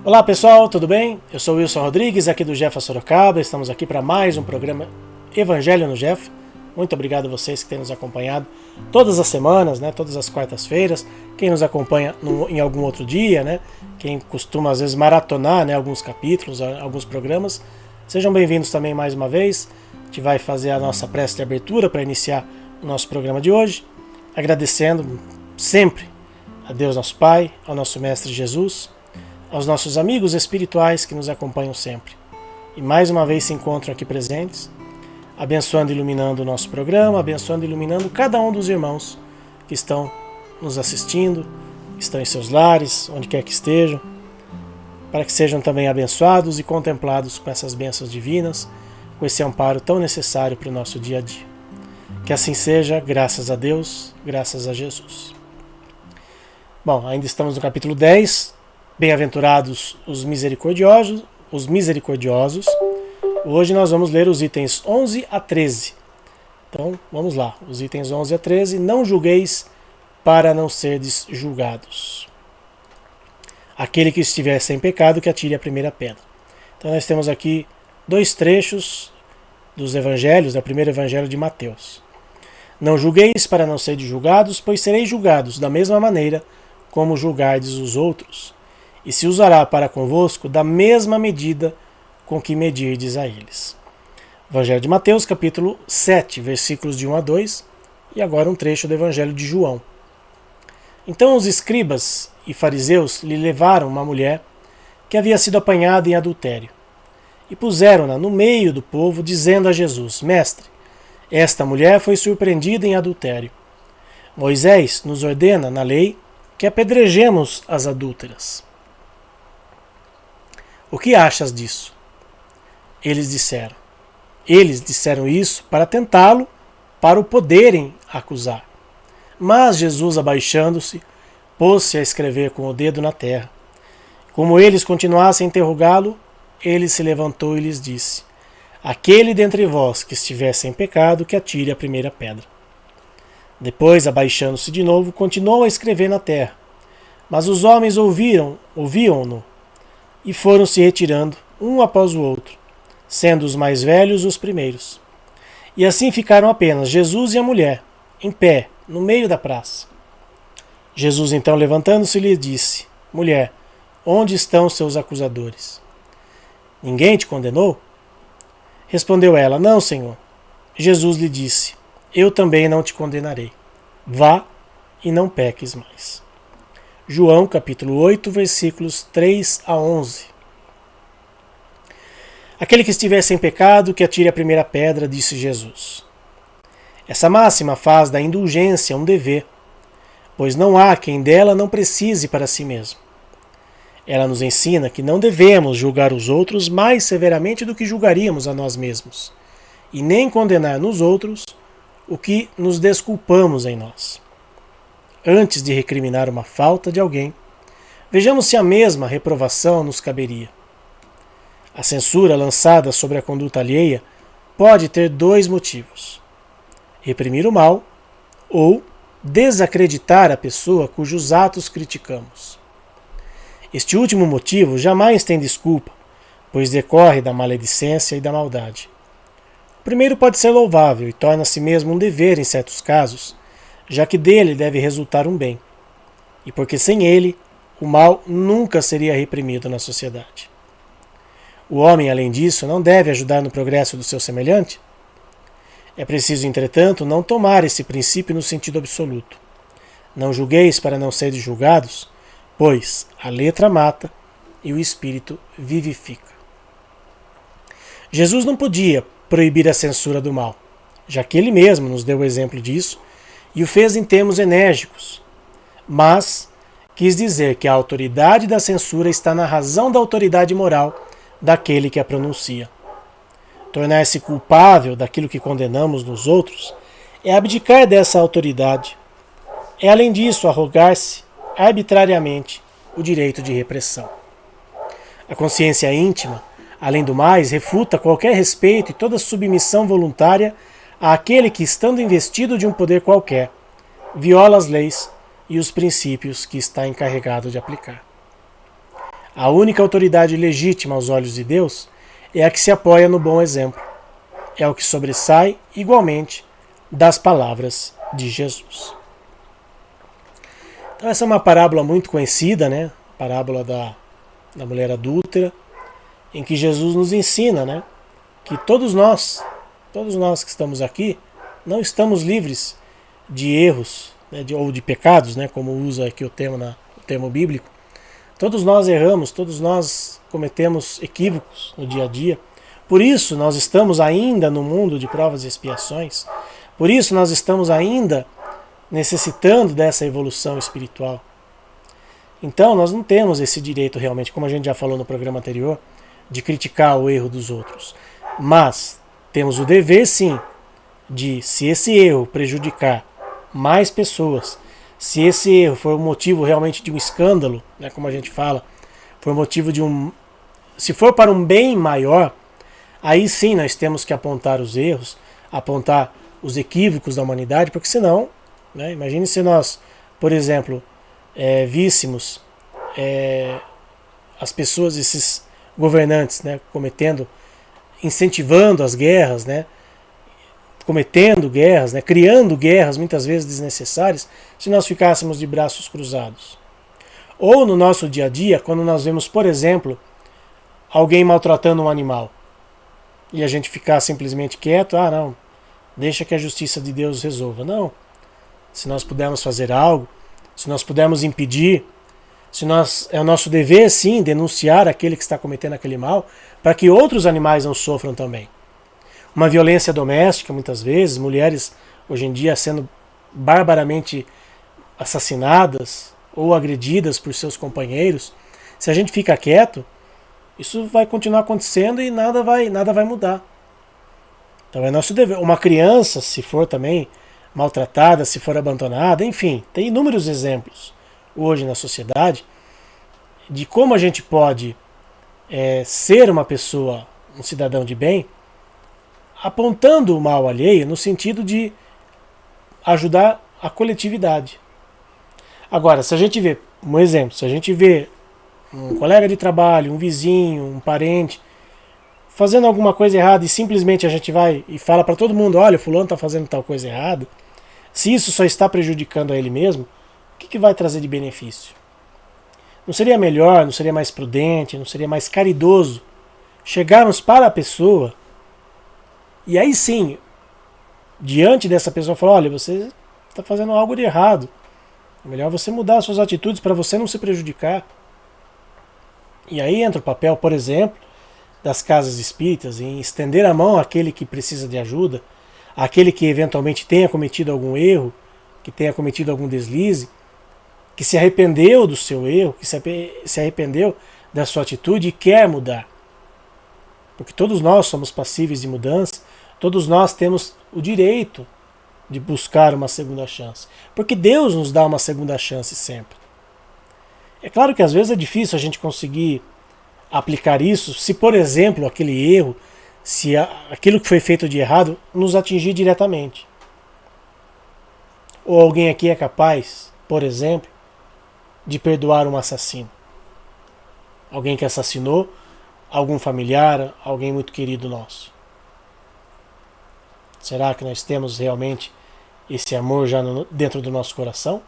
Olá pessoal, tudo bem? Eu sou Wilson Rodrigues, aqui do Jefa Sorocaba. Estamos aqui para mais um programa Evangelho no Jeff. Muito obrigado a vocês que têm nos acompanhado todas as semanas, todas as quartas-feiras. Quem nos acompanha em algum outro dia, quem costuma às vezes maratonar alguns capítulos, alguns programas. Sejam bem-vindos também mais uma vez. A gente vai fazer a nossa prece de abertura para iniciar o nosso programa de hoje, agradecendo sempre a Deus nosso Pai, ao nosso Mestre Jesus, aos nossos amigos espirituais que nos acompanham sempre. E mais uma vez se encontram aqui presentes, abençoando e iluminando o nosso programa, abençoando e iluminando cada um dos irmãos que estão nos assistindo, estão em seus lares, onde quer que estejam, para que sejam também abençoados e contemplados com essas bênçãos divinas, com esse amparo tão necessário para o nosso dia a dia. Que assim seja, graças a Deus, graças a Jesus. Bom, ainda estamos no capítulo 10, Bem-aventurados os misericordiosos. Hoje nós vamos ler os itens 11 a 13. Então, vamos lá. Os itens 11 a 13. Não julgueis para não serdes julgados. Aquele que estiver sem pecado, que atire a primeira pedra. Então, nós temos aqui dois trechos dos evangelhos, do primeiro evangelho de Mateus. Não julgueis para não serdes julgados, pois sereis julgados da mesma maneira como julgardes os outros. E se usará para convosco da mesma medida com que medirdes a eles. Evangelho de Mateus, capítulo 7, versículos de 1 a 2, e agora um trecho do Evangelho de João. Então os escribas e fariseus lhe levaram uma mulher que havia sido apanhada em adultério, e puseram-na no meio do povo, dizendo a Jesus: Mestre, esta mulher foi surpreendida em adultério. Moisés nos ordena na lei que apedrejemos as adúlteras. O que achas disso? Eles disseram isso para tentá-lo, para o poderem acusar. Mas Jesus, abaixando-se, pôs-se a escrever com o dedo na terra. Como eles continuassem a interrogá-lo, ele se levantou e lhes disse: Aquele dentre vós que estiver sem pecado, que atire a primeira pedra. Depois, abaixando-se de novo, continuou a escrever na terra. Mas os homens ouviam-no, e foram se retirando, um após o outro, sendo os mais velhos os primeiros. E assim ficaram apenas Jesus e a mulher, em pé, no meio da praça. Jesus então, levantando-se, lhe disse: Mulher, onde estão seus acusadores? Ninguém te condenou? Respondeu ela: Não, Senhor. Jesus lhe disse: Eu também não te condenarei. Vá e não peques mais. João, capítulo 8, versículos 3 a 11. Aquele que estiver sem pecado, que atire a primeira pedra, disse Jesus. Essa máxima faz da indulgência um dever, pois não há quem dela não precise para si mesmo. Ela nos ensina que não devemos julgar os outros mais severamente do que julgaríamos a nós mesmos, e nem condenar nos outros o que nos desculpamos em nós. Antes de recriminar uma falta de alguém, vejamos se a mesma reprovação nos caberia. A censura lançada sobre a conduta alheia pode ter dois motivos: reprimir o mal ou desacreditar a pessoa cujos atos criticamos. Este último motivo jamais tem desculpa, pois decorre da maledicência e da maldade. O primeiro pode ser louvável e torna-se mesmo um dever em certos casos, já que dele deve resultar um bem, e porque sem ele, o mal nunca seria reprimido na sociedade. O homem, além disso, não deve ajudar no progresso do seu semelhante? É preciso, entretanto, não tomar esse princípio no sentido absoluto. Não julgueis para não seres julgados, pois a letra mata e o espírito vivifica. Jesus não podia proibir a censura do mal, já que ele mesmo nos deu o exemplo disso, e o fez em termos enérgicos, mas quis dizer que a autoridade da censura está na razão da autoridade moral daquele que a pronuncia. Tornar-se culpável daquilo que condenamos nos outros é abdicar dessa autoridade. É, além disso, arrogar-se arbitrariamente o direito de repressão. A consciência íntima, além do mais, refuta qualquer respeito e toda submissão voluntária àquele que, estando investido de um poder qualquer, viola as leis e os princípios que está encarregado de aplicar. A única autoridade legítima aos olhos de Deus é a que se apoia no bom exemplo. É o que sobressai igualmente das palavras de Jesus. Então essa é uma parábola muito conhecida, né? A parábola da mulher adúltera, em que Jesus nos ensina, né, que todos nós que estamos aqui, não estamos livres de erros, né, ou de pecados, né, como usa aqui o termo bíblico. Todos nós erramos, todos nós cometemos equívocos no dia a dia. Por isso nós estamos ainda no mundo de provas e expiações. Por isso nós estamos ainda necessitando dessa evolução espiritual. Então nós não temos esse direito realmente, como a gente já falou no programa anterior, de criticar o erro dos outros. Mas temos o dever, sim, de, se esse erro prejudicar mais pessoas, se esse erro for o motivo realmente de um escândalo, né, como a gente fala, for motivo de um... se for para um bem maior, aí sim nós temos que apontar os erros, apontar os equívocos da humanidade, porque senão, né, imagine se nós, por exemplo, víssemos as pessoas, esses governantes, né, incentivando as guerras, né, cometendo guerras, né, criando guerras muitas vezes desnecessárias, se nós ficássemos de braços cruzados. Ou no nosso dia a dia, quando nós vemos, por exemplo, alguém maltratando um animal, e a gente ficar simplesmente quieto, não, deixa que a justiça de Deus resolva. Não. Se nós pudermos fazer algo, se nós pudermos impedir, é o nosso dever, sim, denunciar aquele que está cometendo aquele mal, para que outros animais não sofram também. Uma violência doméstica, muitas vezes, mulheres hoje em dia sendo barbaramente assassinadas ou agredidas por seus companheiros. Se a gente fica quieto, isso vai continuar acontecendo e nada vai mudar. Então é nosso dever. Uma criança, se for também maltratada, se for abandonada, enfim, tem inúmeros exemplos hoje na sociedade de como a gente pode ser uma pessoa, um cidadão de bem, apontando o mal alheio no sentido de ajudar a coletividade. Agora, se a gente vê, um exemplo, se a gente vê um colega de trabalho, um vizinho, um parente fazendo alguma coisa errada e simplesmente a gente vai e fala para todo mundo, olha, fulano está fazendo tal coisa errada, se isso só está prejudicando a ele mesmo, o que vai trazer de benefício? Não seria melhor, não seria mais prudente, não seria mais caridoso chegarmos para a pessoa e aí sim, diante dessa pessoa, falar, olha, você está fazendo algo de errado, é melhor você mudar as suas atitudes para você não se prejudicar. E aí entra o papel, por exemplo, das casas espíritas em estender a mão àquele que precisa de ajuda, àquele que eventualmente tenha cometido algum erro, que tenha cometido algum deslize, que se arrependeu do seu erro, que se arrependeu da sua atitude e quer mudar. Porque todos nós somos passíveis de mudança, todos nós temos o direito de buscar uma segunda chance. Porque Deus nos dá uma segunda chance sempre. É claro que às vezes é difícil a gente conseguir aplicar isso se, por exemplo, aquele erro, se aquilo que foi feito de errado nos atingir diretamente. Ou alguém aqui é capaz, por exemplo, de perdoar um assassino. Alguém que assassinou algum familiar, alguém muito querido nosso. Será que nós temos realmente esse amor já dentro do nosso coração?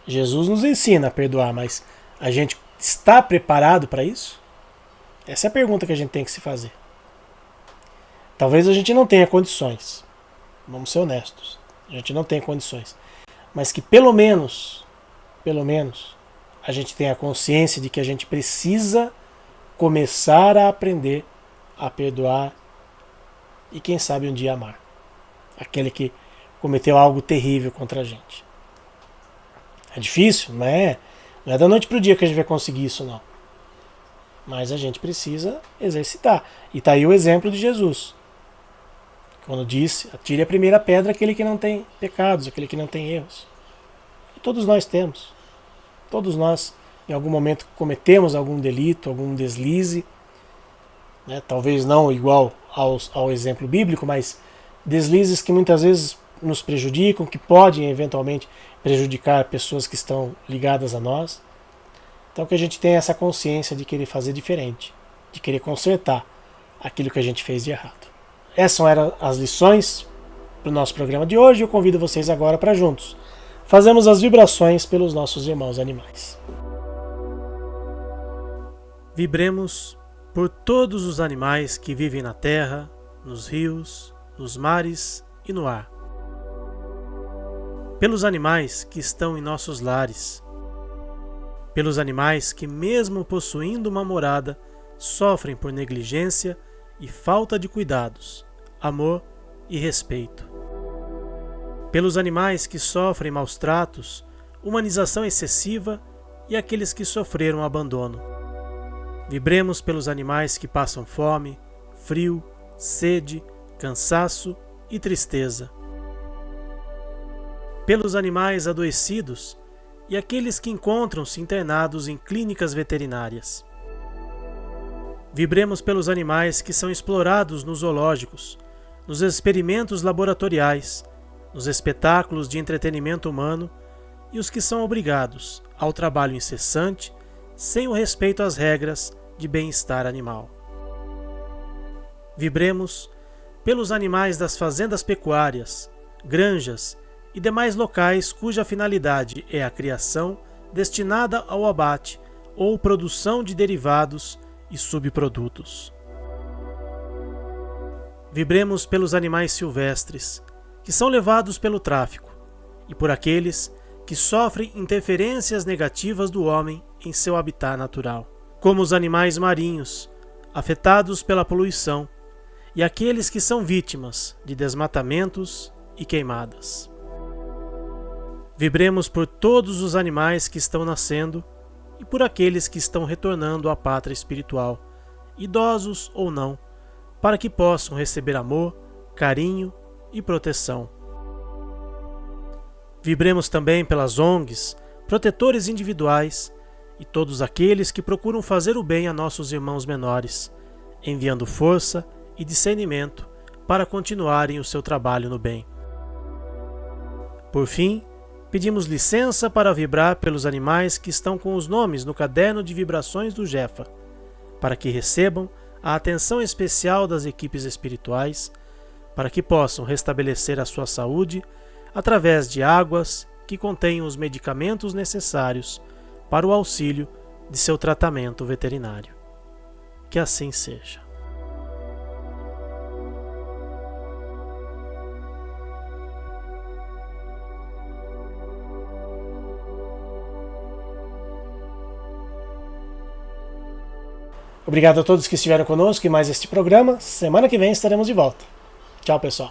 Jesus nos ensina a perdoar, mas a gente está preparado para isso? Essa é a pergunta que a gente tem que se fazer. Talvez a gente não tenha condições. Vamos ser honestos. A gente não tem condições. Mas que pelo menos, a gente tenha consciência de que a gente precisa começar a aprender a perdoar e quem sabe um dia amar aquele que cometeu algo terrível contra a gente. É difícil? Não é da noite para o dia que a gente vai conseguir isso, não. Mas a gente precisa exercitar. E está aí o exemplo de Jesus. Quando disse, atire a primeira pedra aquele que não tem pecados, aquele que não tem erros. E todos nós temos. Todos nós, em algum momento, cometemos algum delito, algum deslize. Né? Talvez não igual ao exemplo bíblico, mas deslizes que muitas vezes nos prejudicam, que podem eventualmente prejudicar pessoas que estão ligadas a nós. Então que a gente tenha essa consciência de querer fazer diferente, de querer consertar aquilo que a gente fez de errado. Essas eram as lições para o nosso programa de hoje. Eu convido vocês agora para juntos fazermos as vibrações pelos nossos irmãos animais. Vibremos por todos os animais que vivem na terra, nos rios, nos mares e no ar. Pelos animais que estão em nossos lares. Pelos animais que, mesmo possuindo uma morada, sofrem por negligência e falta de cuidados, amor e respeito. Pelos animais que sofrem maus tratos, humanização excessiva e aqueles que sofreram abandono. Vibremos pelos animais que passam fome, frio, sede, cansaço e tristeza. Pelos animais adoecidos e aqueles que encontram-se internados em clínicas veterinárias. Vibremos pelos animais que são explorados nos zoológicos, nos experimentos laboratoriais, nos espetáculos de entretenimento humano e os que são obrigados ao trabalho incessante sem o respeito às regras de bem-estar animal. Vibremos pelos animais das fazendas pecuárias, granjas e demais locais cuja finalidade é a criação destinada ao abate ou produção de derivados e subprodutos. Vibremos pelos animais silvestres, que são levados pelo tráfico, e por aqueles que sofrem interferências negativas do homem em seu habitat natural, como os animais marinhos, afetados pela poluição, e aqueles que são vítimas de desmatamentos e queimadas. Vibremos por todos os animais que estão nascendo e por aqueles que estão retornando à pátria espiritual, idosos ou não, para que possam receber amor, carinho e proteção. Vibremos também pelas ONGs, protetores individuais e todos aqueles que procuram fazer o bem a nossos irmãos menores, enviando força e discernimento para continuarem o seu trabalho no bem. Por fim, pedimos licença para vibrar pelos animais que estão com os nomes no caderno de vibrações do Jefa, para que recebam a atenção especial das equipes espirituais, para que possam restabelecer a sua saúde através de águas que contenham os medicamentos necessários para o auxílio de seu tratamento veterinário. Que assim seja. Obrigado a todos que estiveram conosco em mais este programa. Semana que vem estaremos de volta. Tchau, pessoal.